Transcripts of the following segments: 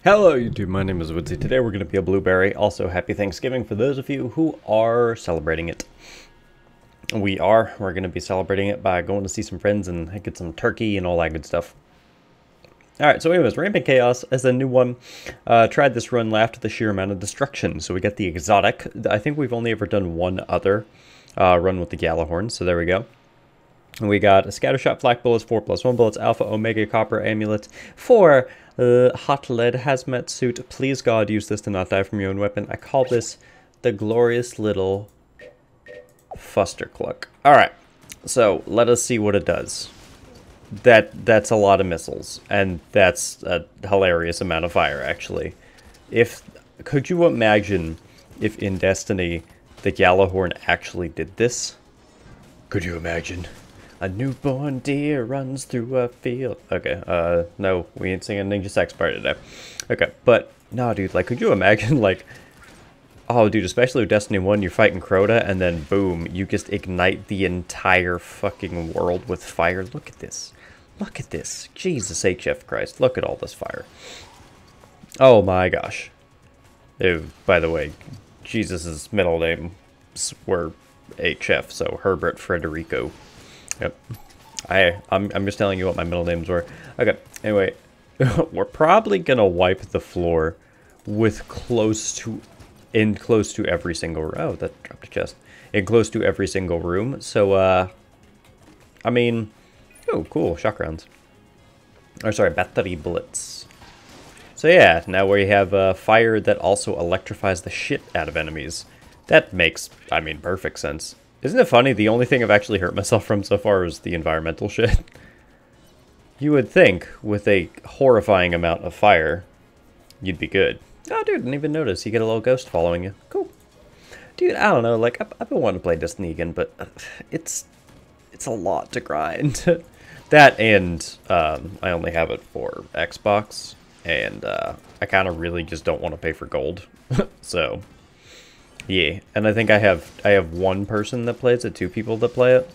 Hello YouTube, my name is Woodsy. Today we're going to be a blueberry. Also, happy Thanksgiving for those of you who are celebrating it. We're going to be celebrating it by going to see some friends and get some turkey and all that good stuff. Alright, so anyways, Rampant Chaos is a new one. Tried this run, laughed at the sheer amount of destruction. So we get the exotic. I think we've only ever done one other run with the Gallahorn, so there we go. And we got a Scattershot, Flak Bullets, 4+1 bullets, Alpha, Omega, Copper, Amulet, 4 Hot Lead, Hazmat Suit. Please God, use this to not die from your own weapon. I call this the glorious little Fustercluck. Alright, so let us see what it does. That's a lot of missiles, and that's a hilarious amount of fire, actually. Could you imagine if in Destiny the Gallahorn actually did this? Could you imagine? A newborn deer runs through a field. Okay, no, we ain't singing Ninja Sex Party today. Okay, but, no, dude, like, could you imagine, like, oh, dude, especially with Destiny 1, you're fighting Crota, and then, boom, you just ignite the entire fucking world with fire. Look at this. Look at this. Jesus HF Christ, look at all this fire. Oh my gosh. Ew, by the way, Jesus' middle names were HF, so Herbert Frederico. Yep. I'm just telling you what my middle names were. Okay, anyway, we're probably gonna wipe the floor with close to every single room. Oh, that dropped a chest. In close to every single room. So, I mean, oh, cool, shock rounds. Or sorry, battery bullets. So yeah, now we have fire that also electrifies the shit out of enemies. That makes, I mean, perfect sense. Isn't it funny, the only thing I've actually hurt myself from so far is the environmental shit? You would think, with a horrifying amount of fire, you'd be good. Oh, dude, didn't even notice. You get a little ghost following you. Cool. Dude, I don't know, like, I've been wanting to play Destiny again, but it's a lot to grind. That and I only have it for Xbox, and I kind of really just don't want to pay for gold. So... yeah, and I think I have one person that plays it, 2 people that play it.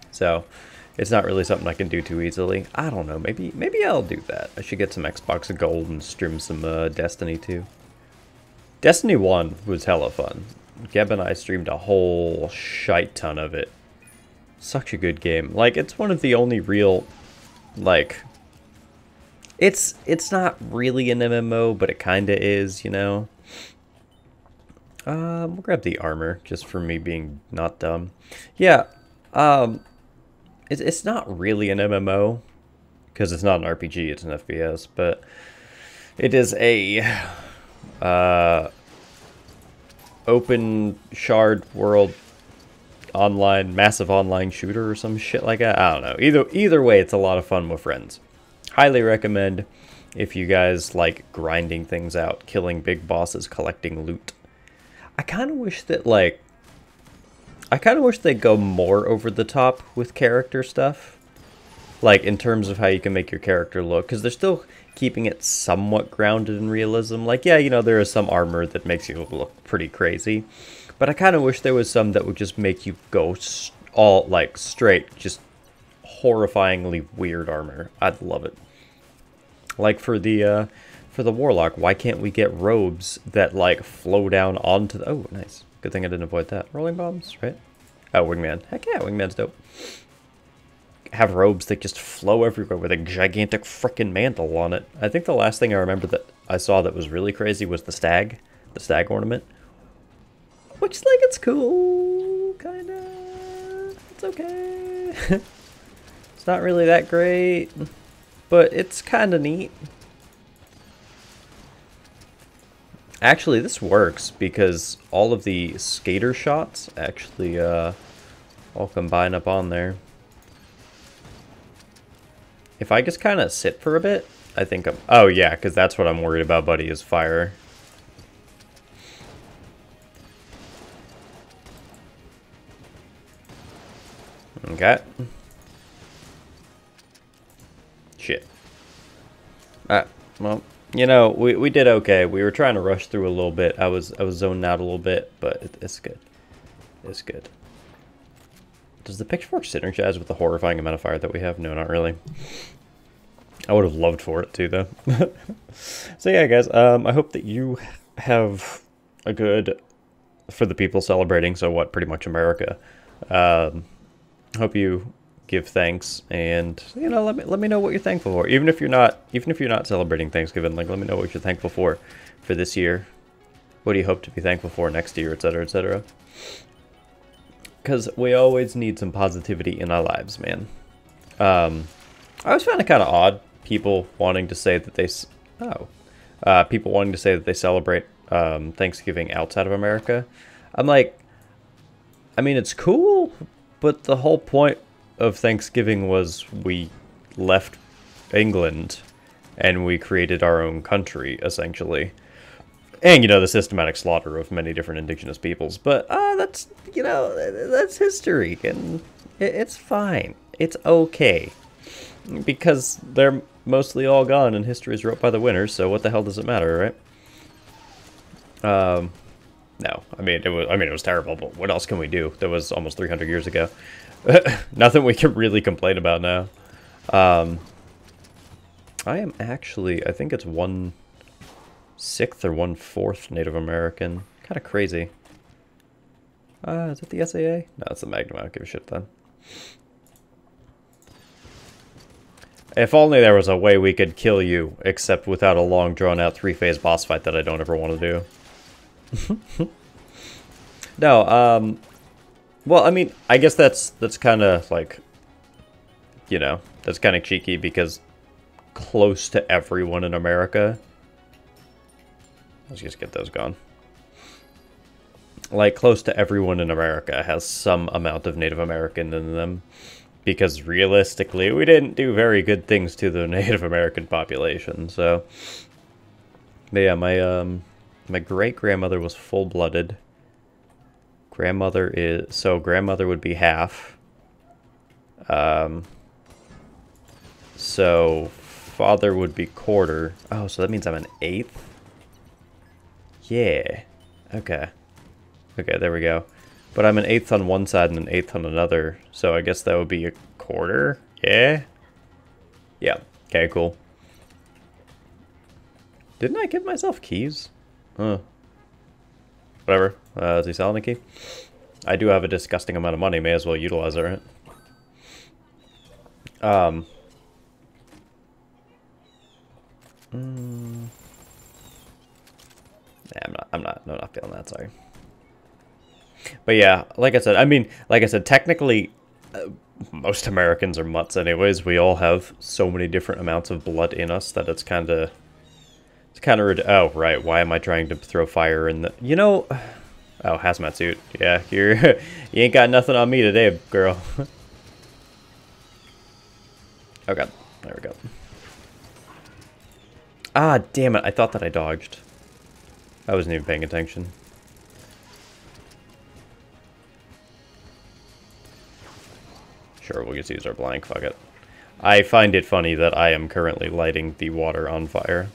So, it's not really something I can do too easily. I don't know, maybe I'll do that. I should get some Xbox Gold and stream some Destiny 2. Destiny 1 was hella fun. Geb and I streamed a whole shite ton of it. Such a good game. Like, it's one of the only real, like... It's not really an MMO, but it kinda is, you know? We'll grab the armor, just for me being not dumb. Yeah, it's not really an MMO, because it's not an RPG, it's an FPS, but it is a, open shard world online, massive online shooter or some shit like that. I don't know. Either way, it's a lot of fun with friends. Highly recommend if you guys like grinding things out, killing big bosses, collecting loot. I kind of wish that, like, they'd go more over the top with character stuff. Like, in terms of how you can make your character look. Because they're still keeping it somewhat grounded in realism. Like, yeah, you know, there is some armor that makes you look pretty crazy. But I kind of wish there was some that would just make you go all, like, straight, just horrifyingly weird armor. I'd love it. Like, for the Warlock, why can't we get robes that, like, flow down onto the... oh, nice. Good thing I didn't avoid that. Rolling bombs, right? Oh, Wingman. Heck yeah, Wingman's dope. Have robes that just flow everywhere with a gigantic frickin' mantle on it. I think the last thing I remember that I saw that was really crazy was the stag ornament. Which, like, it's cool, kinda. It's okay. It's not really that great, but it's kinda neat. Actually, this works because all of the skater shots actually all combine up on there. If I just kind of sit for a bit, I think I'm... oh yeah, because that's what I'm worried about, buddy, is fire. Okay. Shit. Well... you know, we did okay. We were trying to rush through a little bit. I was zoning out a little bit, but it's good. It's good. Does the Pitchfork synergize with the horrifying amount of fire that we have? No, not really. I would have loved for it too, though. So yeah, guys, I hope that you have a good, for the people celebrating, so what, pretty much America. Hope you give thanks, and you know, let me know what you're thankful for. Even if you're not celebrating Thanksgiving, like let me know what you're thankful for this year. What do you hope to be thankful for next year, etc., etc. Because we always need some positivity in our lives, man. I always found it kind of odd, people wanting to say that they celebrate Thanksgiving outside of America. I'm like, I mean, it's cool, but the whole point of Thanksgiving was we left England and we created our own country, essentially. And, you know, the systematic slaughter of many different indigenous peoples. But, that's, you know, that's history, and it's fine. It's okay. Because they're mostly all gone, and history is wrote by the winners, so what the hell does it matter, right? No, I mean, it was terrible, but what else can we do? That was almost 300 years ago. Nothing we can really complain about now. I am actually, I think it's 1/6 or 1/4 Native American. Kind of crazy. Is it the SAA? No, it's the Magnum. I don't give a shit then. If only there was a way we could kill you, except without a long, drawn-out 3-phase boss fight that I don't ever want to do. No, well, I mean, I guess that's kind of, like, you know, that's kind of cheeky, because close to everyone in America... Let's just get those gone. Like, close to everyone in America has some amount of Native American in them. Because realistically, we didn't do very good things to the Native American population, so... But yeah, my great-grandmother was full-blooded. Grandmother would be half. So, father would be quarter. Oh, so that means I'm an eighth? Yeah. Okay. Okay, there we go. But I'm an eighth on one side and an eighth on another, so I guess that would be a quarter? Yeah? Yeah. Okay, cool. Didn't I give myself keys? Huh. Whatever. Is he selling a key? I do have a disgusting amount of money, may as well utilize it, right? Yeah, I'm not feeling that, sorry. But yeah, like I said, technically, most Americans are mutts anyways. We all have so many different amounts of blood in us that it's kind of... Oh, right, why am I trying to throw fire in the... You know... Oh, hazmat suit. Yeah, you ain't got nothing on me today, girl. Oh god, there we go. Ah, damn it, I thought that I dodged. I wasn't even paying attention. Sure, we'll just use our blank, fuck it. I find it funny that I am currently lighting the water on fire.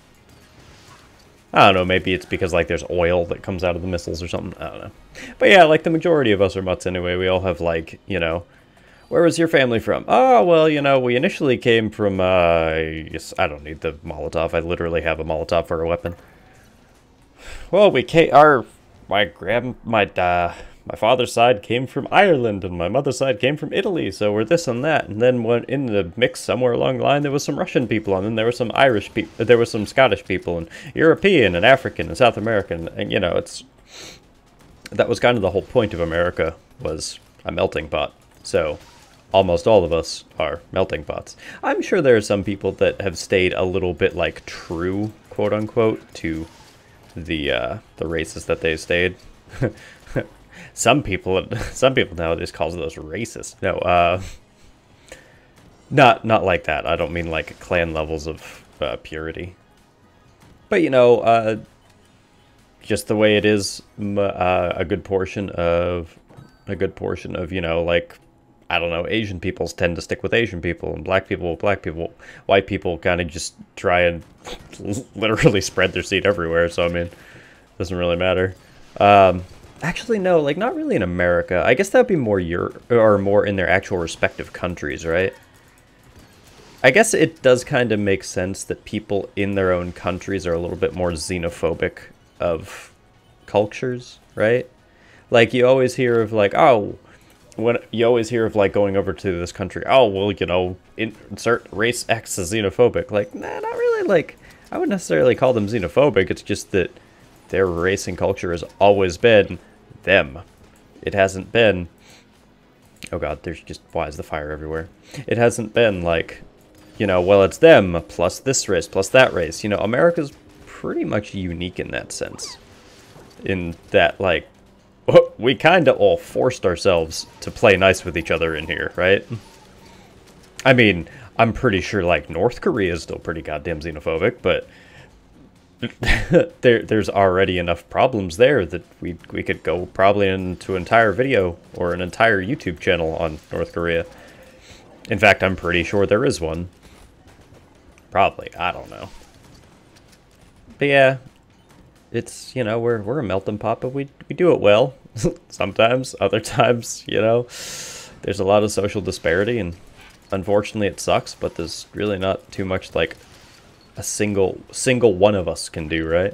I don't know, maybe it's because, like, there's oil that comes out of the missiles or something. I don't know. But yeah, like, the majority of us are mutts anyway. We all have, like, you know... Where was your family from? Oh, well, you know, we initially came from, yes, I don't need the Molotov. I literally have a Molotov for a weapon. Well, we came... My father's side came from Ireland, and my mother's side came from Italy, so we're this and that. And then when in the mix somewhere along the line, there was some Russian people, and then there were some Irish people, there were some Scottish people, and European, and African, and South American, and, you know, that was kind of the whole point of America, was a melting pot. So, almost all of us are melting pots. I'm sure there are some people that have stayed a little bit, like, true, quote-unquote, to the races that they stayed. Some people nowadays calls those racist. No, not like that. I don't mean like clan levels of purity. But you know, just the way it is, a good portion of you know, like, I don't know, Asian peoples tend to stick with Asian people, and black people with black people. White people kind of just try and literally spread their seed everywhere. So I mean, it doesn't really matter. Actually, no, like, not really in America. I guess that would be more more in their actual respective countries, right? I guess it does kind of make sense that people in their own countries are a little bit more xenophobic of cultures, right? Like, you always hear of, like, oh, when you always hear of, like, going over to this country, oh, well, you know, insert race X as xenophobic. Like, nah, not really. Like, I wouldn't necessarily call them xenophobic. It's just that their race and culture has always been them. It hasn't been... Oh, God, there's just... Why is the fire everywhere? It hasn't been, like, you know, well, it's them, plus this race, plus that race. You know, America's pretty much unique in that sense. In that, like, we kind of all forced ourselves to play nice with each other in here, right? I mean, I'm pretty sure, like, North Korea is still pretty goddamn xenophobic, but there's already enough problems there that we could go probably into an entire video or an entire YouTube channel on North Korea. In fact, I'm pretty sure there is one. Probably, I don't know. But yeah, it's, you know, we're a melting pot, but we do it well. Sometimes, other times, you know, there's a lot of social disparity, and unfortunately it sucks, but there's really not too much, like, a single one of us can do, right?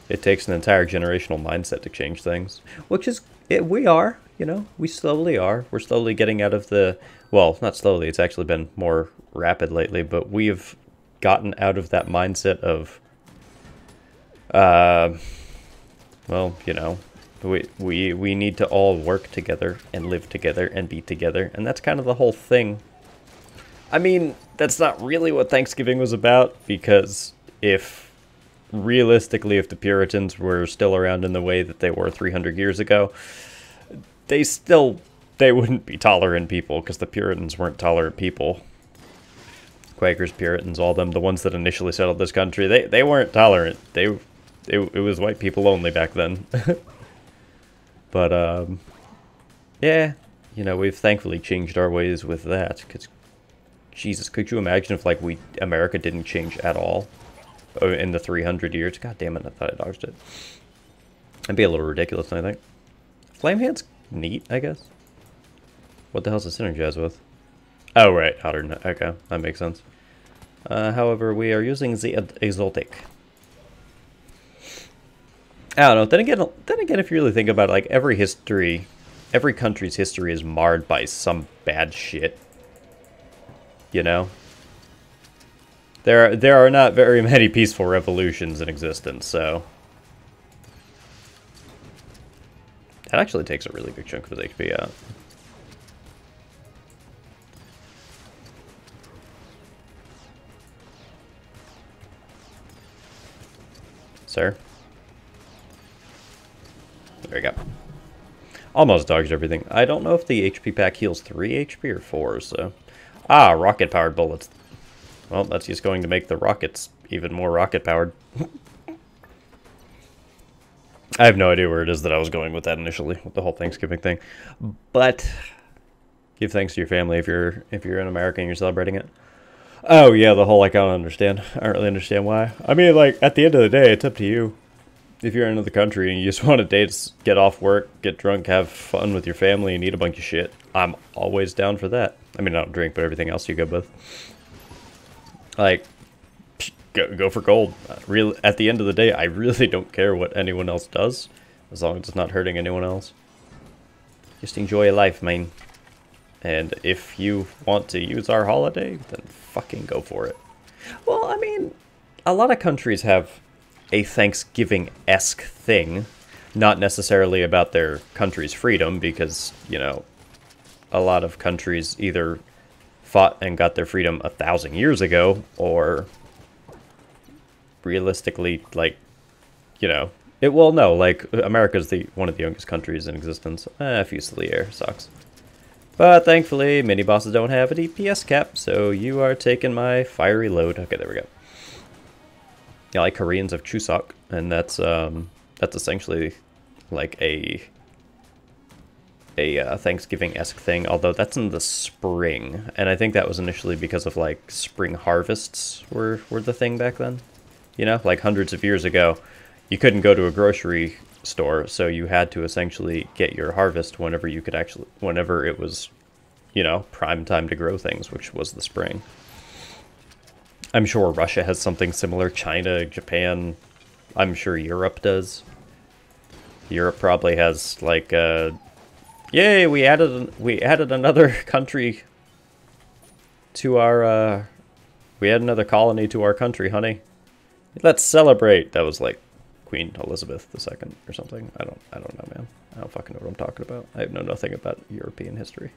It takes an entire generational mindset to change things, which is, we are, you know, we slowly are. We're slowly getting out of the, well, not slowly, it's actually been more rapid lately, but we have gotten out of that mindset of, well, you know, we need to all work together and live together and be together, and that's kind of the whole thing. I mean, that's not really what Thanksgiving was about, because if, realistically, if the Puritans were still around in the way that they were 300 years ago, they wouldn't be tolerant people, because the Puritans weren't tolerant people. Quakers, Puritans, all them, the ones that initially settled this country, they weren't tolerant. It was white people only back then. But, yeah, you know, we've thankfully changed our ways with that, because, Jesus, could you imagine if, like, America didn't change at all in the 300 years? God damn it, I thought I dodged it. That'd be a little ridiculous, I think. Flamehand's neat, I guess. What the hell's it synergize with? Oh, right, hotter. Okay, that makes sense. However, we are using the exotic. I don't know. Then again, if you really think about it, like, every country's history is marred by some bad shit. You know? There are not very many peaceful revolutions in existence, so... That actually takes a really big chunk of his HP out. Sir? There you go. Almost dodged everything. I don't know if the HP pack heals 3 HP or 4, so... Ah, rocket-powered bullets. Well, that's just going to make the rockets even more rocket-powered. I have no idea where it is that I was going with that initially, with the whole Thanksgiving thing. But, give thanks to your family if you're in America and you're celebrating it. Oh, yeah, the whole, like, I don't understand. I don't really understand why. I mean, like, at the end of the day, it's up to you. If you're in another country and you just want to date, get off work, get drunk, have fun with your family, and eat a bunch of shit, I'm always down for that. I mean, I don't drink, but everything else you go with. Like, go for gold. Really, at the end of the day, I really don't care what anyone else does, as long as it's not hurting anyone else. Just enjoy life, man. And if you want to use our holiday, then fucking go for it. Well, I mean, a lot of countries have a Thanksgiving-esque thing, not necessarily about their country's freedom, because, you know, a lot of countries either fought and got their freedom 1,000 years ago, or realistically, like, you know, well, no, like, America's one of the youngest countries in existence. Fusilier air sucks. But thankfully, mini-bosses don't have a DPS cap, so you are taking my fiery load. Okay, there we go. Yeah, like Koreans have Chuseok, and that's essentially like a Thanksgiving-esque thing, although that's in the spring, and I think that was initially because of, like, spring harvests were the thing back then. You know, like hundreds of years ago, you couldn't go to a grocery store, so you had to essentially get your harvest whenever it was, you know, prime time to grow things, which was the spring. I'm sure Russia has something similar. China, Japan, I'm sure Europe does. Europe probably has like yay, we added another country to our we had another colony to our country, honey. Let's celebrate. That was like Queen Elizabeth II or something. I don't know, man. I don't fucking know what I'm talking about. I know nothing about European history.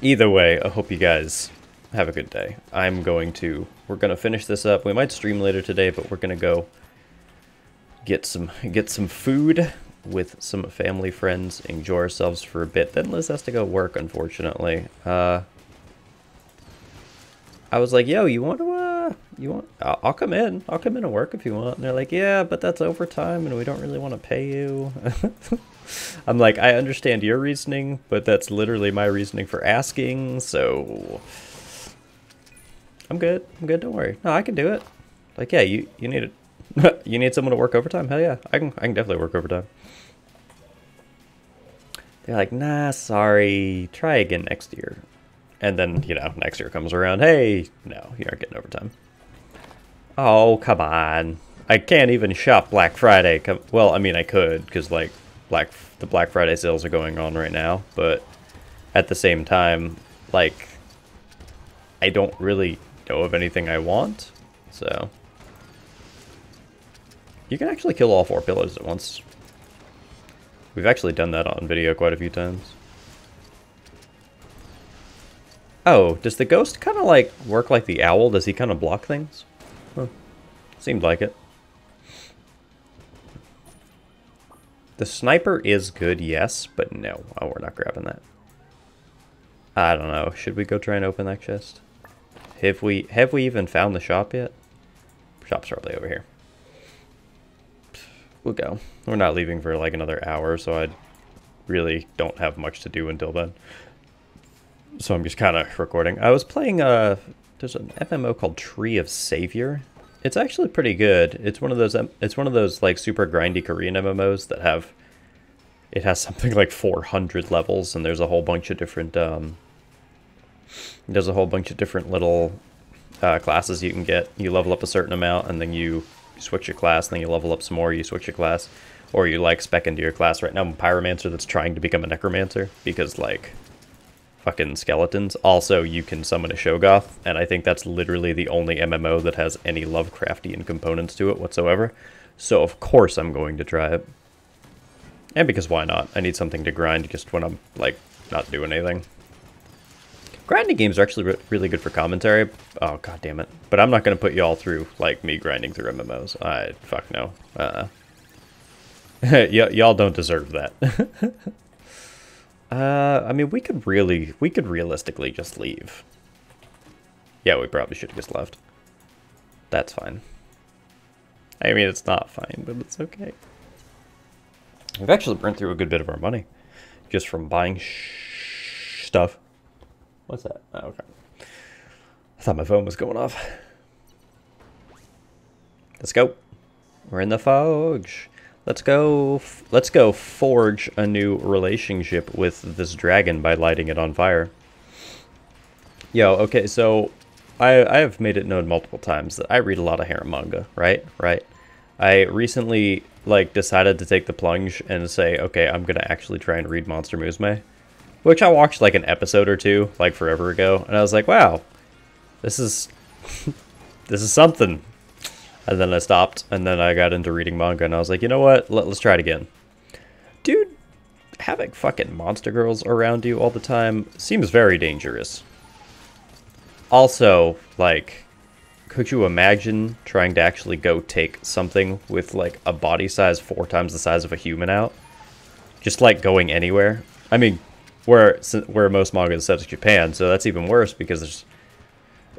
Either way, I hope you guys have a good day. We're gonna finish this up. We might stream later today, but we're gonna go get some food with some family friends, enjoy ourselves for a bit. Then Liz has to go work, unfortunately. I was like, yo, I'll come in and work if you want. And they're like, yeah, but that's overtime and we don't really want to pay you. I'm like, I understand your reasoning, but that's literally my reasoning for asking, so I'm good, don't worry. No, I can do it. Like, yeah, you need it. You need someone to work overtime? Hell yeah, I can definitely work overtime. They're like, nah, sorry, try again next year. And then, you know, next year comes around, hey, no, you aren't getting overtime. Oh, come on. I can't even shop Black Friday. Well, I mean, I could, because, like, the Black Friday sales are going on right now, but at the same time, like, I don't really know of anything I want, so. You can actually kill all 4 pillars at once. We've actually done that on video quite a few times. Oh, does the ghost kind of like work like the owl? Does he kind of block things? Huh. Seemed like it. The sniper is good, yes, but no. Oh, we're not grabbing that. I don't know. Should we go try and open that chest? Have we even found the shop yet? Shop's probably over here. We'll go. We're not leaving for like another hour, so I really don't have much to do until then. So I'm just kind of recording. I was playing, there's an MMO called Tree of Savior. It's actually pretty good. It's one of those like super grindy Korean MMOs that have, it has something like 400 levels, and there's a whole bunch of different, little classes you can get. You level up a certain amount, and then you switch your class, and then you level up some more, you switch your class, or you like spec into your class. Right now I'm a pyromancer that's trying to become a necromancer, because like, fucking skeletons. Also, you can summon a Shogoth, and I think that's literally the only MMO that has any Lovecraftian components to it whatsoever. So of course I'm going to try it. And because why not? I need something to grind just when I'm, like, not doing anything. Grinding games are actually really good for commentary. Oh, god damn it. But I'm not going to put you all through, like, me grinding through MMOs. Fuck no. Y'all don't deserve that. I mean, we could realistically just leave. Yeah, we probably should have just left. That's fine. I mean, it's not fine, but it's okay. We've actually burnt through a good bit of our money just from buying stuff. What's that? Oh, okay. I thought my phone was going off. Let's go. We're in the Forge. Let's go forge a new relationship with this dragon by lighting it on fire. Yo, okay, so I have made it known multiple times that I read a lot of harem manga, right? I recently, like, decided to take the plunge and say, okay, I'm gonna actually try and read Monster Musume, which I watched, like, an episode or two, like, forever ago, and I was like, wow, this is something. And then I stopped, and then I got into reading manga, and I was like, you know what? Let's try it again. Dude, having fucking monster girls around you all the time seems very dangerous. Also, like, could you imagine trying to actually go take something with, like, a body size 4 times the size of a human out? Just, like, going anywhere? I mean, where most manga is set is Japan, so that's even worse, because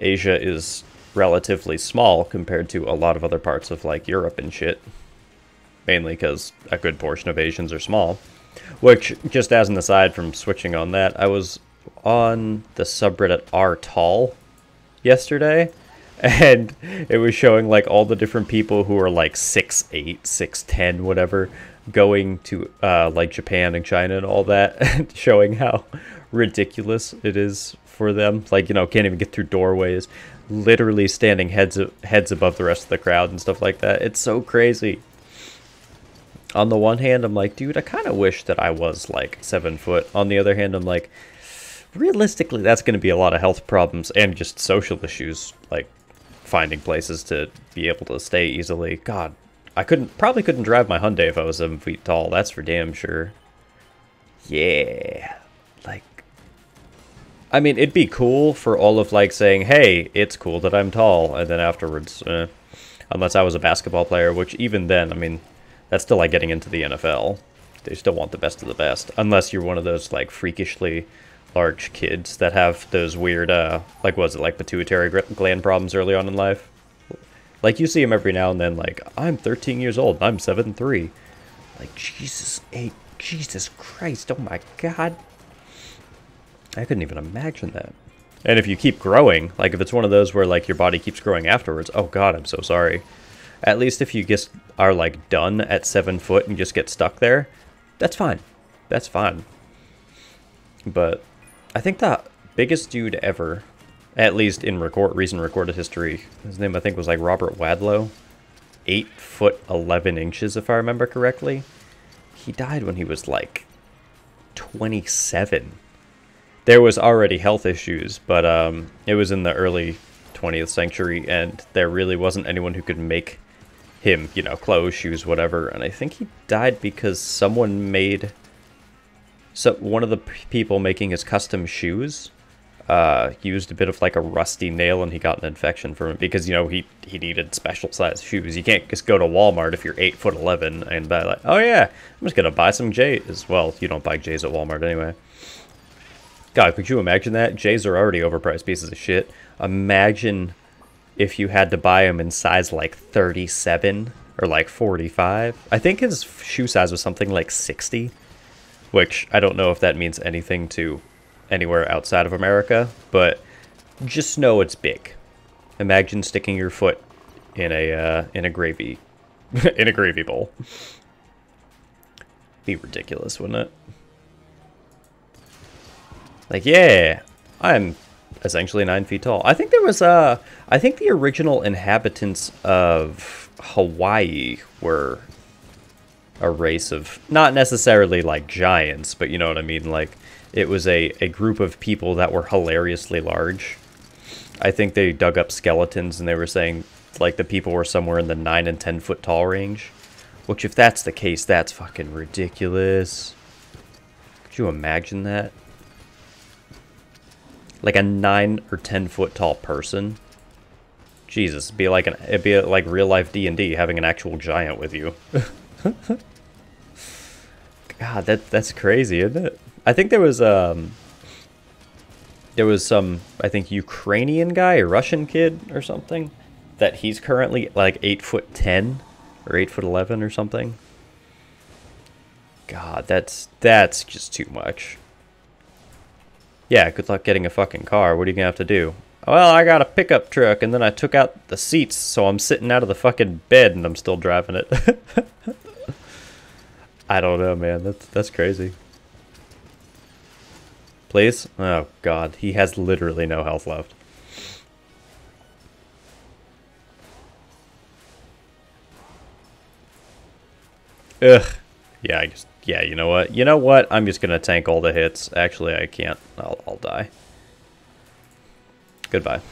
Asia is relatively small compared to a lot of other parts of, like, Europe and shit. Mainly because a good portion of Asians are small. Which, just as an aside from switching on that, I was on the subreddit rtall yesterday, and it was showing, like, all the different people who are, like, 6'8", 6'10", whatever, going to, like, Japan and China and all that, and showing how ridiculous it is for them. Like, you know, can't even get through doorways. Literally standing heads above the rest of the crowd and stuff like that. It's so crazy. On the one hand, I'm like, dude, I kind of wish that I was like 7 foot. On the other hand, I'm like, realistically, that's going to be a lot of health problems and just social issues, like finding places to be able to stay easily. God, I probably couldn't drive my Hyundai if I was 7 feet tall. That's for damn sure. Yeah, like, I mean, it'd be cool for all of like saying, hey, it's cool that I'm tall, and then afterwards, unless I was a basketball player, which even then, I mean, that's still like getting into the NFL. They still want the best of the best, unless you're one of those like freakishly large kids that have those weird, like, was it like pituitary gland problems early on in life? Like, you see them every now and then, like, I'm 13 years old, and I'm 7'3". Like, Jesus Christ, oh my God. I couldn't even imagine that. And if you keep growing, like, if it's one of those where, like, your body keeps growing afterwards, oh God, I'm so sorry. At least if you just are, like, done at 7 foot and just get stuck there, that's fine. That's fine. But I think the biggest dude ever, at least in recent recorded history, his name I think was like Robert Wadlow, 8 foot 11 inches if I remember correctly. He died when he was like 27. There was already health issues, but it was in the early 20th century, and there really wasn't anyone who could make him, you know, clothes, shoes, whatever. And I think he died because someone made... So one of the people making his custom shoes used a bit of like a rusty nail, and he got an infection from it because, you know, he needed special size shoes. You can't just go to Walmart if you're 8 foot 11 and buy like, oh yeah, I'm just gonna buy some J's. Well, you don't buy J's at Walmart anyway. God, could you imagine that? J's are already overpriced pieces of shit. Imagine if you had to buy them in size like 37 or like 45. I think his shoe size was something like 60. Which, I don't know if that means anything to anywhere outside of America, but just know it's big. Imagine sticking your foot in a gravy in a gravy bowl. Be ridiculous, wouldn't it? Like, yeah, I'm essentially 9 feet tall. I think there was I think the original inhabitants of Hawaii were a race of, not necessarily like giants, but you know what I mean, like it was a group of people that were hilariously large. I think they dug up skeletons and they were saying like the people were somewhere in the 9 and 10 foot tall range, which if that's the case, that's fucking ridiculous. Could you imagine that? Like a 9 or 10 foot tall person? Jesus, it'd be like real life D&D, having an actual giant with you. God, that's crazy, isn't it? I think there was some, I think, Ukrainian guy, a Russian kid or something, that he's currently like 8 foot 10 or 8 foot 11 or something. God, that's just too much. Yeah, good luck getting a fucking car. What are you gonna have to do? Well, I got a pickup truck and then I took out the seats, so I'm sitting out of the fucking bed and I'm still driving it. I don't know, man. That's crazy. Please? Oh, God. He has literally no health left. Ugh. Yeah, yeah, you know what? You know what? I'm just gonna tank all the hits. Actually, I can't. I'll die. Goodbye.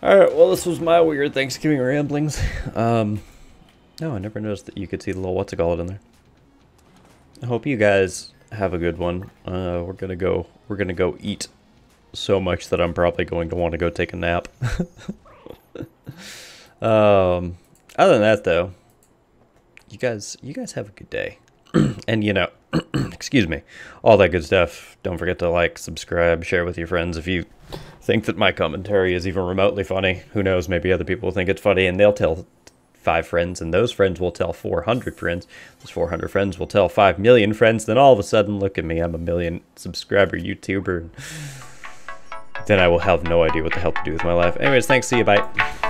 Alright, well, this was my weird Thanksgiving ramblings. No, I never noticed that you could see the little what's-it-called in there. I hope you guys have a good one. We're gonna go eat so much that I'm probably going to want to go take a nap. Other than that, though, you guys have a good day. And, you know, excuse me, all that good stuff. Don't forget to like, subscribe, share with your friends. If you think that my commentary is even remotely funny, who knows, maybe other people think it's funny and they'll tell 5 friends, and those friends will tell 400 friends. Those 400 friends will tell 5 million friends. Then all of a sudden, look at me, I'm a 1 million subscriber YouTuber. Then I will have no idea what the hell to do with my life. Anyways, thanks, see you, bye.